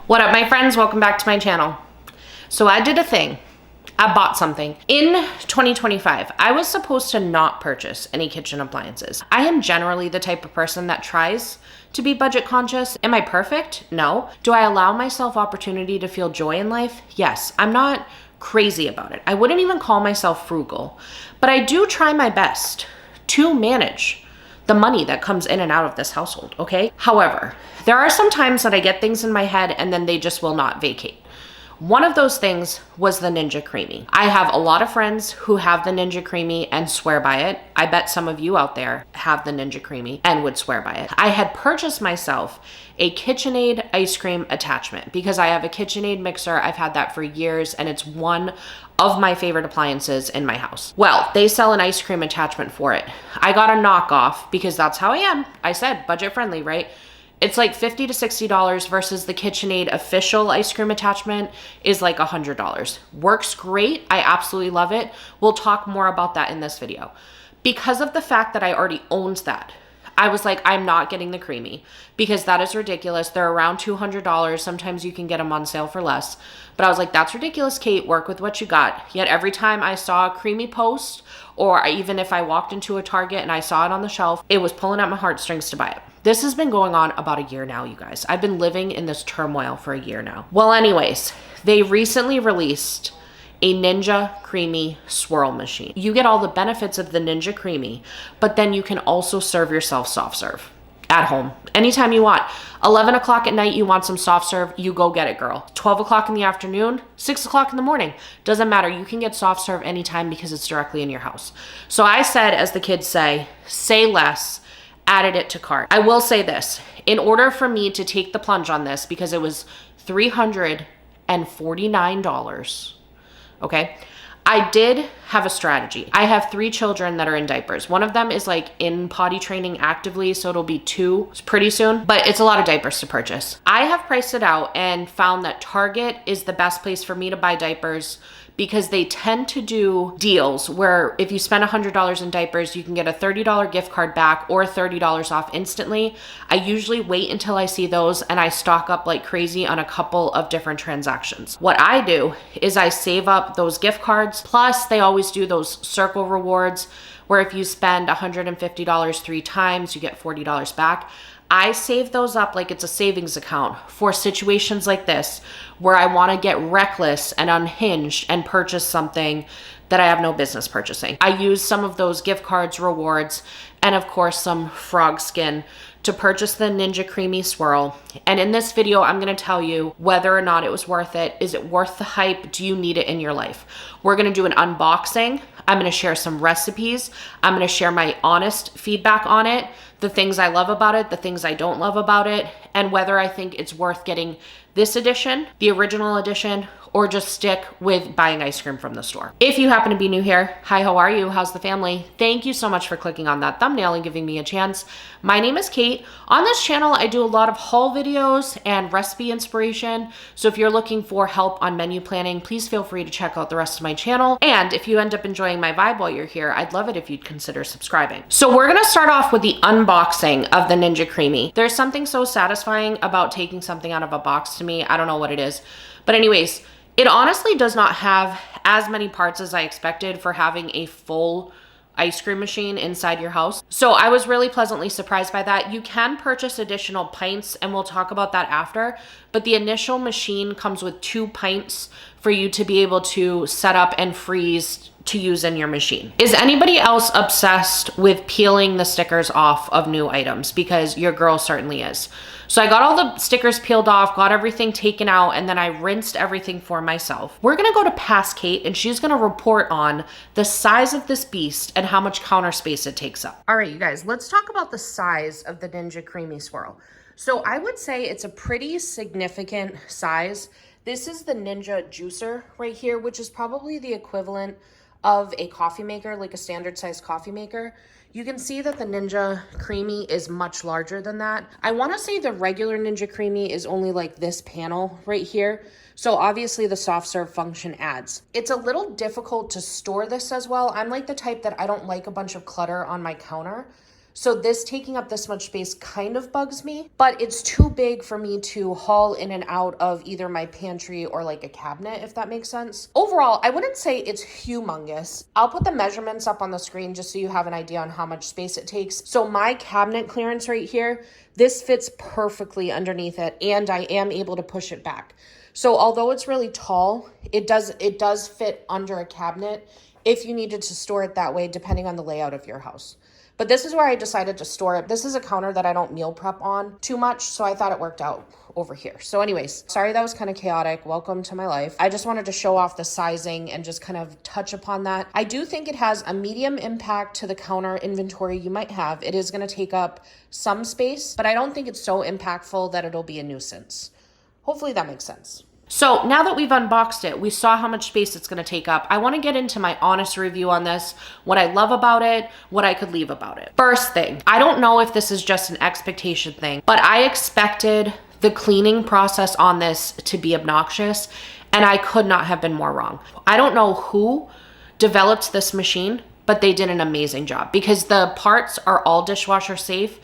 What up, my friends? Welcome back to my channel. So I did a thing. I bought something. In 2025, I was supposed to not purchase any kitchen appliances. I am generally the type of person that tries to be budget conscious. Am I perfect? No. Do I allow myself opportunity to feel joy in life? Yes. I'm not crazy about it. I wouldn't even call myself frugal, but I do try my best to manage the money that comes in and out of this household, okay? However, there are some times that I get things in my head and then they just will not vacate. One of those things was the Ninja Creami. I have a lot of friends who have the Ninja Creami and swear by it. I bet some of you out there have the Ninja Creami and would swear by it. I had purchased myself a KitchenAid ice cream attachment because I have a KitchenAid mixer. I've had that for years and it's one of my favorite appliances in my house. Well, they sell an ice cream attachment for it. I got a knockoff because that's how I am. I said budget friendly, right? It's like $50 to $60 versus the KitchenAid official ice cream attachment is like $100. Works great. I absolutely love it. We'll talk more about that in this video. Because of the fact that I already owned that, I was like, I'm not getting the Creami because that is ridiculous. They're around $200. Sometimes you can get them on sale for less. But I was like, that's ridiculous, Kate. Work with what you got. Yet every time I saw a Creami post, or even if I walked into a Target and I saw it on the shelf, it was pulling at my heartstrings to buy it. This has been going on about a year now, you guys. I've been living in this turmoil for a year now. Well, anyways, they recently released a Ninja Creami Swirl machine. You get all the benefits of the Ninja Creami, but then you can also serve yourself soft serve at home anytime you want. 11 o'clock at night, you want some soft serve, you go get it, girl. 12 o'clock in the afternoon, 6 o'clock in the morning, doesn't matter. You can get soft serve anytime because it's directly in your house. So I said, as the kids say less, added it to cart. I will say this, in order for me to take the plunge on this, because it was $349, okay? I did have a strategy. I have 3 children that are in diapers. One of them is like in potty training actively, so it'll be 2 pretty soon, but it's a lot of diapers to purchase. I have priced it out and found that Target is the best place for me to buy diapers because they tend to do deals where if you spend $100 in diapers, you can get a $30 gift card back or $30 off instantly. I usually wait until I see those and I stock up like crazy on a couple of different transactions. What I do is I save up those gift cards. Plus they always do those circle rewards where if you spend $150 3 times, you get $40 back. I save those up like it's a savings account for situations like this where I want to get reckless and unhinged and purchase something that I have no business purchasing. I use some of those gift cards, rewards, and of course some frog skin to purchase the Ninja Creami Swirl. And in this video, I'm going to tell you whether or not it was worth it. Is it worth the hype? Do you need it in your life? We're going to do an unboxing. I'm going to share some recipes. I'm going to share my honest feedback on it, the things I love about it, the things I don't love about it, and whether I think it's worth getting this edition, the original edition, or just stick with buying ice cream from the store. If you happen to be new here, hi, how are you? How's the family? Thank you so much for clicking on that thumbnail and giving me a chance. My name is Kate. On this channel, I do a lot of haul videos and recipe inspiration. So if you're looking for help on menu planning, please feel free to check out the rest of my channel. And if you end up enjoying my vibe while you're here, I'd love it if you'd consider subscribing. So we're gonna start off with the unboxing of the Ninja Creami. There's something so satisfying about taking something out of a box to me. I don't know what it is. But anyways, it honestly does not have as many parts as I expected for having a full ice cream machine inside your house. So I was really pleasantly surprised by that. You can purchase additional pints and we'll talk about that after, but the initial machine comes with 2 pints for you to be able to set up and freeze to use in your machine. Is anybody else obsessed with peeling the stickers off of new items? Because your girl certainly is. So I got all the stickers peeled off, got everything taken out, and then I rinsed everything for myself. We're gonna go to Past Kate and she's gonna report on the size of this beast and how much counter space it takes up. All right, you guys, let's talk about the size of the Ninja Creami Swirl. So I would say it's a pretty significant size. This is the Ninja Juicer right here, which is probably the equivalent of a coffee maker, like a standard size coffee maker. You can see that the Ninja Creami is much larger than that. I want to say the regular Ninja Creami is only like this panel right here. So obviously the soft serve function adds. It's a little difficult to store this as well. I'm like the type that I don't like a bunch of clutter on my counter. So this taking up this much space kind of bugs me, but it's too big for me to haul in and out of either my pantry or like a cabinet, if that makes sense. Overall, I wouldn't say it's humongous. I'll put the measurements up on the screen just so you have an idea on how much space it takes. So my cabinet clearance right here, this fits perfectly underneath it, and I am able to push it back. So although it's really tall, it does fit under a cabinet if you needed to store it that way, depending on the layout of your house. But this is where I decided to store it. This is a counter that I don't meal prep on too much, so I thought it worked out over here. So anyways, sorry that was kind of chaotic. Welcome to my life. I just wanted to show off the sizing and just kind of touch upon that. I do think it has a medium impact to the counter inventory you might have. It is going to take up some space, but I don't think it's so impactful that it'll be a nuisance. Hopefully that makes sense. So now that we've unboxed it, we saw how much space it's going to take up. I want to get into my honest review on this, what I love about it, what I could leave about it. First thing, I don't know if this is just an expectation thing, but I expected the cleaning process on this to be obnoxious, and I could not have been more wrong. I don't know who developed this machine, but they did an amazing job because the parts are all dishwasher safe.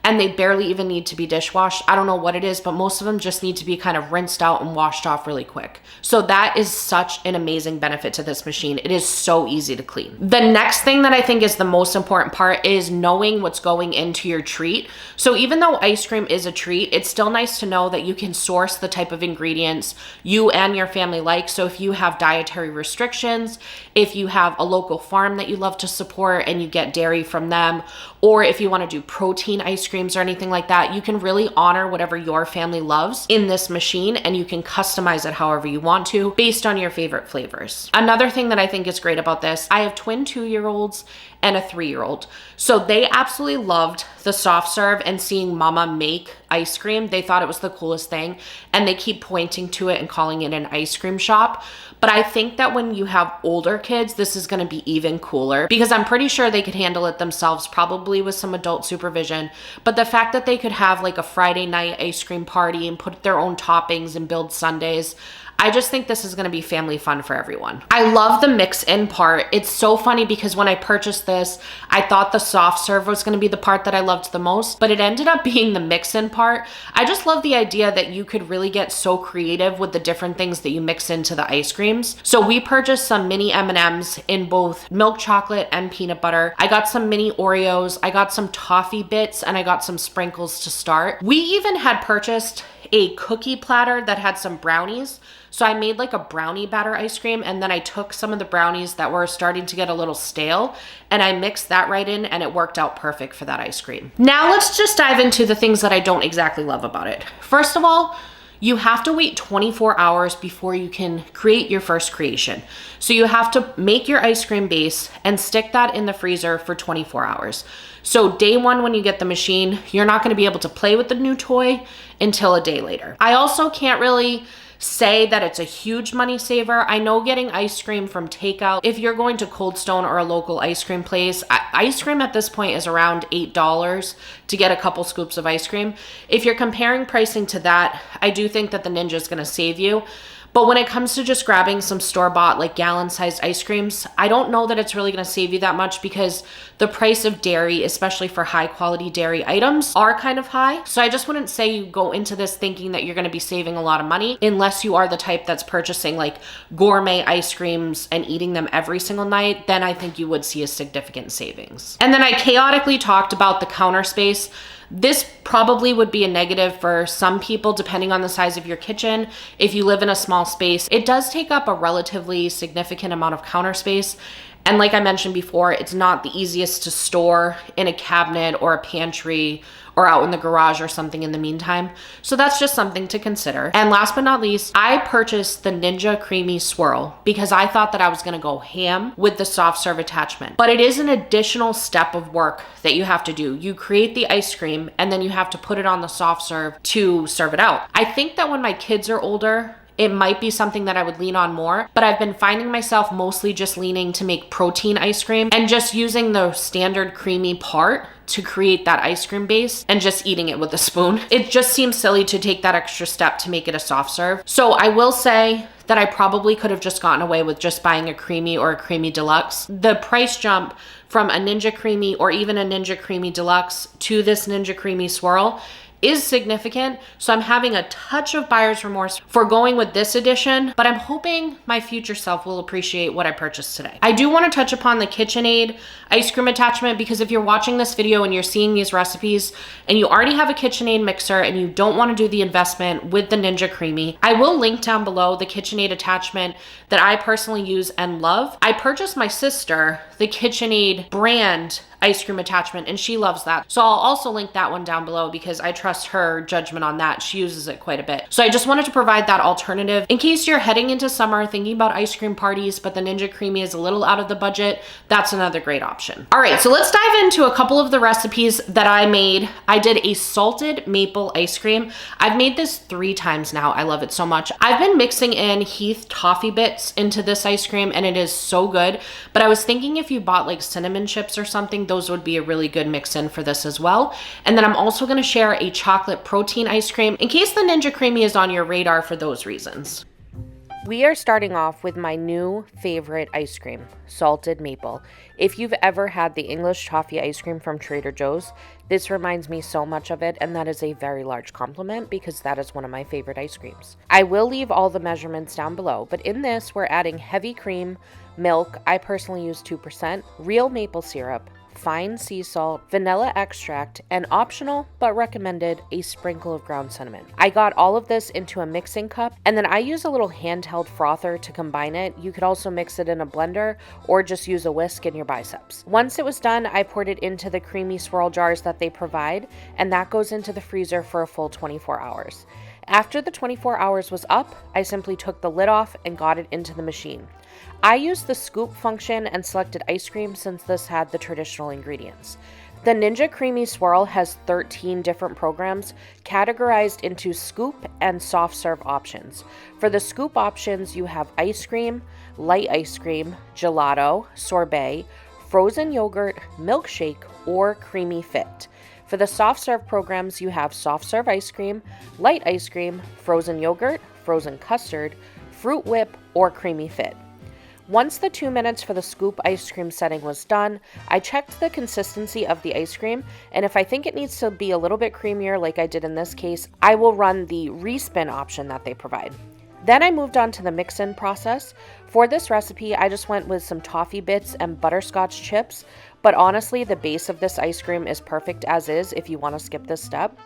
And they barely even need to be dishwashed. I don't know what it is, but most of them just need to be kind of rinsed out and washed off really quick. So that is such an amazing benefit to this machine. It is so easy to clean. The next thing that I think is the most important part is knowing what's going into your treat. So even though ice cream is a treat, it's still nice to know that you can source the type of ingredients you and your family like. So if you have dietary restrictions, if you have a local farm that you love to support and you get dairy from them, or if you want to do protein ice creams or anything like that, you can really honor whatever your family loves in this machine, and you can customize it however you want to based on your favorite flavors. Another thing that I think is great about this, I have twin 2-year-olds and a 3-year-old. So they absolutely loved the soft serve and seeing mama make ice cream. They thought it was the coolest thing, and they keep pointing to it and calling it an ice cream shop. But I think that when you have older kids, this is going to be even cooler because I'm pretty sure they could handle it themselves, probably with some adult supervision. But the fact that they could have like a Friday night ice cream party and put their own toppings and build sundaes, I just think this is going to be family fun for everyone. I love the mix in part. It's so funny because when I purchased this, I thought the soft serve was going to be the part that I loved the most, but it ended up being the mix in part. I just love the idea that you could really get so creative with the different things that you mix into the ice creams. So we purchased some mini M&Ms in both milk chocolate and peanut butter. I got some mini Oreos. I got some toffee bits, and I got some sprinkles to start. We even had purchased a cookie platter that had some brownies. So I made like a brownie batter ice cream, and then I took some of the brownies that were starting to get a little stale and I mixed that right in, and it worked out perfect for that ice cream. Now let's just dive into the things that I don't exactly love about it. First of all, you have to wait 24 hours before you can create your first creation. So you have to make your ice cream base and stick that in the freezer for 24 hours. So day one, when you get the machine, you're not going to be able to play with the new toy until a day later. I also can't really say that it's a huge money saver. I know getting ice cream from takeout, if you're going to Cold Stone or a local ice cream place, ice cream at this point is around $8 to get a couple scoops of ice cream. If you're comparing pricing to that, I do think that the Ninja is going to save you. But when it comes to just grabbing some store-bought like gallon-sized ice creams, I don't know that it's really going to save you that much because the price of dairy, especially for high-quality dairy items, are kind of high. So I just wouldn't say you go into this thinking that you're going to be saving a lot of money unless you are the type that's purchasing like gourmet ice creams and eating them every single night. Then I think you would see a significant savings. And then I chaotically talked about the counter space. This probably would be a negative for some people depending on the size of your kitchen. If you live in a small space, it does take up a relatively significant amount of counter space. And like I mentioned before, it's not the easiest to store in a cabinet or a pantry or out in the garage or something in the meantime. So that's just something to consider. And last but not least, I purchased the Ninja Creami Swirl because I thought that I was gonna go ham with the soft serve attachment. But it is an additional step of work that you have to do. You create the ice cream and then you have to put it on the soft serve to serve it out. I think that when my kids are older, it might be something that I would lean on more, but I've been finding myself mostly just leaning to make protein ice cream and just using the standard creamy part to create that ice cream base and just eating it with a spoon. It just seems silly to take that extra step to make it a soft serve. So I will say that I probably could have just gotten away with just buying a Creami or a Creami Deluxe. The price jump from a Ninja Creami or even a Ninja Creami Deluxe to this Ninja Creami Swirl is significant. So I'm having a touch of buyer's remorse for going with this edition, but I'm hoping my future self will appreciate what I purchased today. I do want to touch upon the KitchenAid ice cream attachment, because if you're watching this video and you're seeing these recipes and you already have a KitchenAid mixer and you don't want to do the investment with the Ninja Creami, I will link down below the KitchenAid attachment that I personally use and love. I purchased my sister the KitchenAid brand ice cream attachment and she loves that. So I'll also link that one down below because I trust her judgment on that. She uses it quite a bit. So I just wanted to provide that alternative in case you're heading into summer thinking about ice cream parties, but the Ninja Creami is a little out of the budget. That's another great option. All right, so let's dive into a couple of the recipes that I made. I did a salted maple ice cream. I've made this 3 times now. I love it so much. I've been mixing in Heath toffee bits into this ice cream and it is so good. But I was thinking if you bought like cinnamon chips or something, those would be a really good mix in for this as well. And then I'm also going to share a chocolate protein ice cream in case the Ninja Creami is on your radar for those reasons. We are starting off with my new favorite ice cream, salted maple. If you've ever had the English toffee ice cream from Trader Joe's, this reminds me so much of it, and that is a very large compliment because that is one of my favorite ice creams. I will leave all the measurements down below, but in this we're adding heavy cream, milk, I personally use 2%, real maple syrup, fine sea salt, vanilla extract, and optional but recommended a sprinkle of ground cinnamon. I got all of this into a mixing cup and then I use a little handheld frother to combine it. You could also mix it in a blender or just use a whisk in your biceps. Once it was done, I poured it into the creamy swirl jars that they provide, and that goes into the freezer for a full 24 hours. After the 24 hours was up, I simply took the lid off and got it into the machine. I used the scoop function and selected ice cream since this had the traditional ingredients. The Ninja Creami Swirl has 13 different programs categorized into scoop and soft serve options. For the scoop options, you have ice cream, light ice cream, gelato, sorbet, frozen yogurt, milkshake, or creamy fit. For the soft serve programs, you have soft serve ice cream, light ice cream, frozen yogurt, frozen custard, fruit whip, or creamy fit. Once the 2 minutes for the scoop ice cream setting was done, I checked the consistency of the ice cream, and if I think it needs to be a little bit creamier like I did in this case, I will run the respin option that they provide. Then I moved on to the mix-in process. For this recipe, I just went with some toffee bits and butterscotch chips, but honestly, the base of this ice cream is perfect as is if you want to skip this step.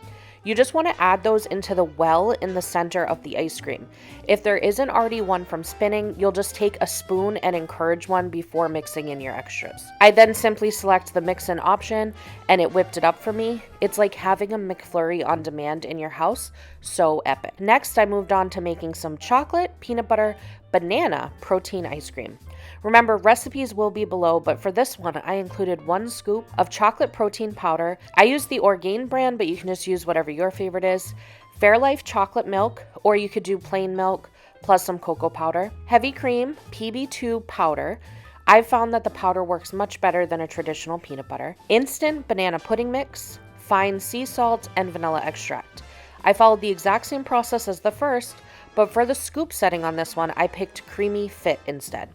You just want to add those into the well in the center of the ice cream. If there isn't already one from spinning, you'll just take a spoon and encourage one before mixing in your extras. I then simply select the mix-in option and it whipped it up for me. It's like having a McFlurry on demand in your house. So epic. Next, I moved on to making some chocolate, peanut butter, banana protein ice cream. Remember, recipes will be below, but for this one, I included 1 scoop of chocolate protein powder. I used the Orgain brand, but you can just use whatever your favorite is. Fairlife chocolate milk, or you could do plain milk plus some cocoa powder. Heavy cream, PB2 powder. I've found that the powder works much better than a traditional peanut butter. Instant banana pudding mix, fine sea salt, and vanilla extract. I followed the exact same process as the first, but for the scoop setting on this one, I picked creamy fit instead.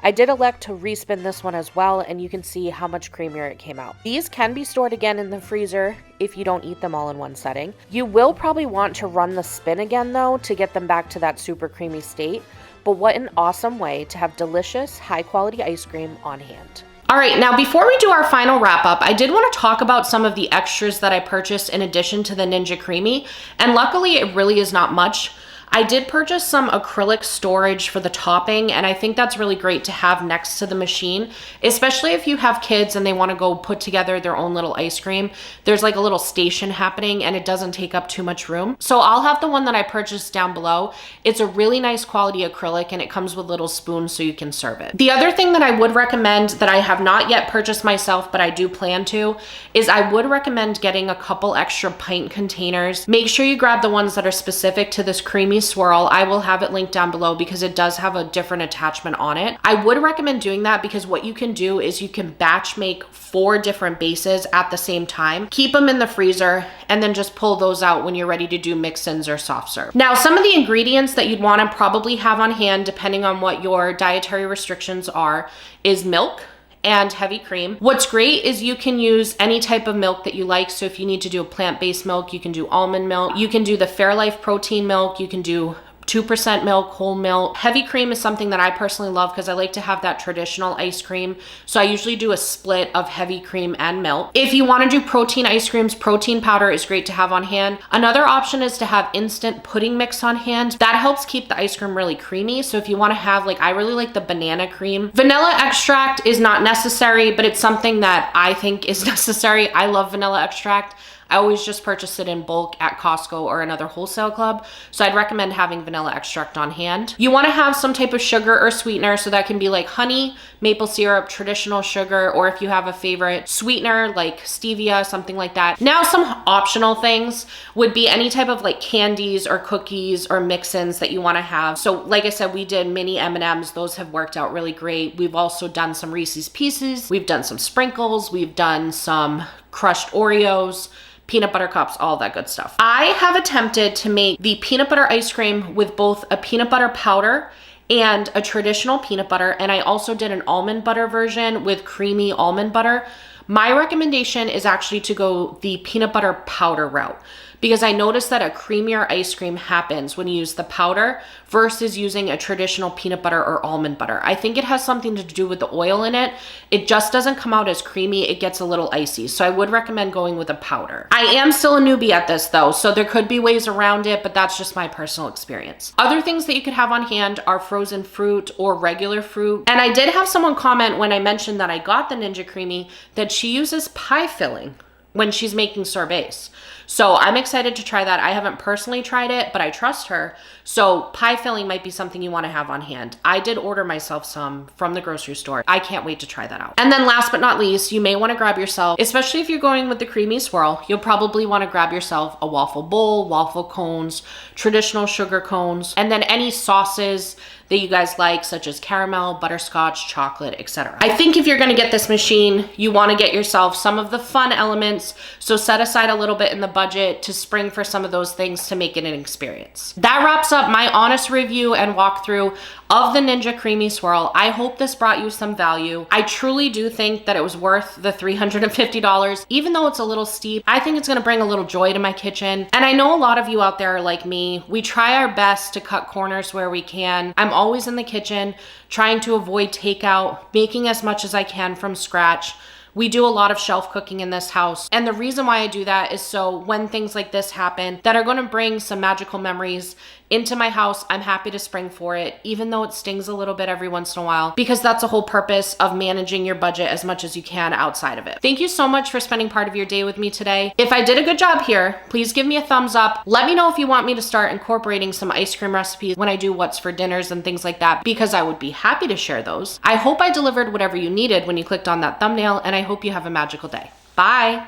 I did elect to respin this one as well, and you can see how much creamier it came out. These can be stored again in the freezer if you don't eat them all in one setting. You will probably want to run the spin again though to get them back to that super creamy state, but what an awesome way to have delicious, high quality ice cream on hand. All right, now before we do our final wrap up, I did want to talk about some of the extras that I purchased in addition to the Ninja Creami, and luckily it really is not much. I did purchase some acrylic storage for the topping, and I think that's really great to have next to the machine, especially if you have kids and they want to go put together their own little ice cream. There's like a little station happening and it doesn't take up too much room. So I'll have the one that I purchased down below. It's a really nice quality acrylic and it comes with little spoons so you can serve it. The other thing that I would recommend that I have not yet purchased myself, but I do plan to, is I would recommend getting a couple extra pint containers. Make sure you grab the ones that are specific to this creamy Creami Swirl. I will have it linked down below because it does have a different attachment on it. I would recommend doing that because what you can do is you can batch make 4 different bases at the same time, keep them in the freezer, and then just pull those out when you're ready to do mix-ins or soft serve. Now, some of the ingredients that you'd want to probably have on hand, depending on what your dietary restrictions are, is milk and heavy cream. What's great is you can use any type of milk that you like. So if you need to do a plant-based milk, you can do almond milk. You can do the Fairlife protein milk. You can do 2% milk, whole milk. Heavy cream is something that I personally love because I like to have that traditional ice cream. So I usually do a split of heavy cream and milk. If you want to do protein ice creams, protein powder is great to have on hand. Another option is to have instant pudding mix on hand. That helps keep the ice cream really creamy. So if you want to have, like, I really like the banana cream. Vanilla extract is not necessary, but it's something that I think is necessary. I love vanilla extract. I always just purchase it in bulk at Costco or another wholesale club. So I'd recommend having vanilla extract on hand. You want to have some type of sugar or sweetener. So that can be like honey, maple syrup, traditional sugar, or if you have a favorite sweetener like stevia, something like that. Now, some optional things would be any type of like candies or cookies or mix-ins that you want to have. So like I said, we did mini M&Ms. Those have worked out really great. We've also done some Reese's Pieces. We've done some sprinkles. We've done some crushed Oreos, peanut butter cups, all that good stuff. I have attempted to make the peanut butter ice cream with both a peanut butter powder and a traditional peanut butter, and I also did an almond butter version with creamy almond butter. My recommendation is actually to go the peanut butter powder route because I noticed that a creamier ice cream happens when you use the powder versus using a traditional peanut butter or almond butter. I think it has something to do with the oil in it. It just doesn't come out as creamy. It gets a little icy. So I would recommend going with a powder. I am still a newbie at this though, so there could be ways around it, but that's just my personal experience. Other things that you could have on hand are frozen fruit or regular fruit. And I did have someone comment when I mentioned that I got the Ninja Creami that she uses pie filling when she's making sorbets. So I'm excited to try that. I haven't personally tried it, but I trust her. So pie filling might be something you want to have on hand. I did order myself some from the grocery store. I can't wait to try that out. And then last but not least, you may want to grab yourself, especially if you're going with the Creami Swirl, you'll probably want to grab yourself a waffle bowl, waffle cones, traditional sugar cones, and then any sauces that you guys like, such as caramel, butterscotch, chocolate, etc. I think if you're gonna get this machine, you wanna get yourself some of the fun elements, so set aside a little bit in the budget to spring for some of those things to make it an experience. That wraps up my honest review and walkthrough of the Ninja Creami Swirl. I hope this brought you some value. I truly do think that it was worth the $350. Even though it's a little steep, I think it's gonna bring a little joy to my kitchen. And I know a lot of you out there are like me. We try our best to cut corners where we can. I'm always in the kitchen trying to avoid takeout, making as much as I can from scratch. We do a lot of shelf cooking in this house. And the reason why I do that is so when things like this happen that are gonna bring some magical memories into my house, I'm happy to spring for it, even though it stings a little bit every once in a while, because that's the whole purpose of managing your budget as much as you can outside of it. Thank you so much for spending part of your day with me today. If I did a good job here, please give me a thumbs up. Let me know if you want me to start incorporating some ice cream recipes when I do what's for dinners and things like that, because I would be happy to share those. I hope I delivered whatever you needed when you clicked on that thumbnail, and I hope you have a magical day. Bye.